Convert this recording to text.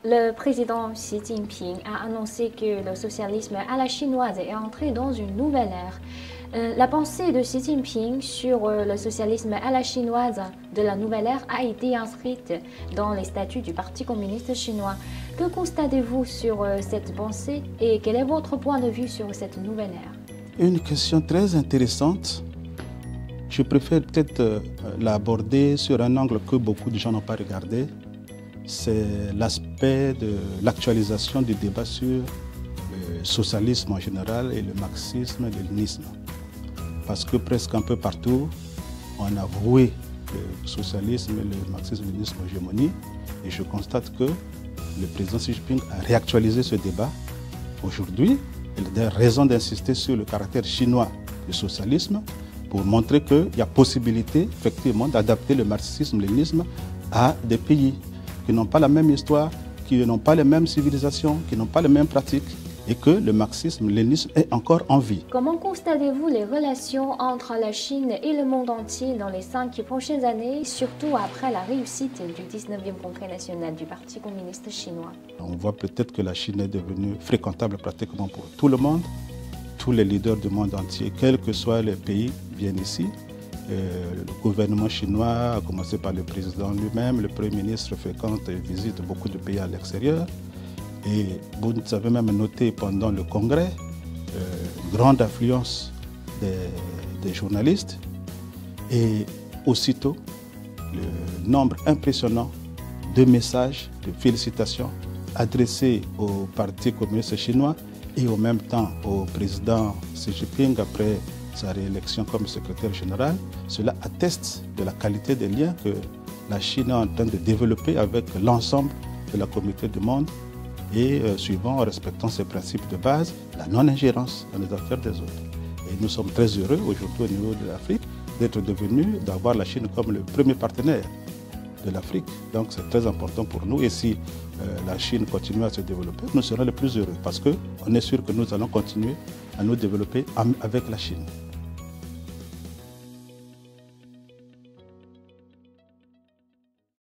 Le président Xi Jinping a annoncé que le socialisme à la chinoise est entré dans une nouvelle ère. La pensée de Xi Jinping sur le socialisme à la chinoise de la nouvelle ère a été inscrite dans les statuts du Parti communiste chinois. Que constatez-vous sur cette pensée et quel est votre point de vue sur cette nouvelle ère? Une question très intéressante. Je préfère peut-être l'aborder sur un angle que beaucoup de gens n'ont pas regardé. C'est l'aspect de l'actualisation du débat sur le socialisme en général et le marxisme-léninisme. Parce que presque un peu partout, on a voué le socialisme et le marxisme-léninisme aux hégémonies. Et je constate que le président Xi Jinping a réactualisé ce débat. Aujourd'hui, il a raison d'insister sur le caractère chinois du socialisme pour montrer qu'il y a possibilité effectivement d'adapter le marxisme-léninisme à des pays qui n'ont pas la même histoire, qui n'ont pas les mêmes civilisations, qui n'ont pas les mêmes pratiques, et que le marxisme-léninisme est encore en vie. Comment constatez-vous les relations entre la Chine et le monde entier dans les 5 prochaines années, surtout après la réussite du 19e congrès national du Parti communiste chinois? On voit peut-être que la Chine est devenue fréquentable pratiquement pour tout le monde. Tous les leaders du monde entier, quels que soient les pays, viennent ici. Le gouvernement chinois, à commencer par le président lui-même, le Premier ministre fréquente et visite beaucoup de pays à l'extérieur. Et vous avez même noté pendant le congrès une grande affluence des journalistes et aussitôt le nombre impressionnant de messages, de félicitations adressés au Parti communiste chinois et en même temps au président Xi Jinping après sa réélection comme secrétaire général. Cela atteste de la qualité des liens que la Chine est en train de développer avec l'ensemble de la communauté du monde et suivant, en respectant ses principes de base, la non-ingérence dans les affaires des autres. Et nous sommes très heureux aujourd'hui au niveau de l'Afrique d'avoir la Chine comme le premier partenaire de l'Afrique. Donc c'est très important pour nous et si la Chine continue à se développer, nous serons les plus heureux parce qu'on est sûr que nous allons continuer à nous développer avec la Chine.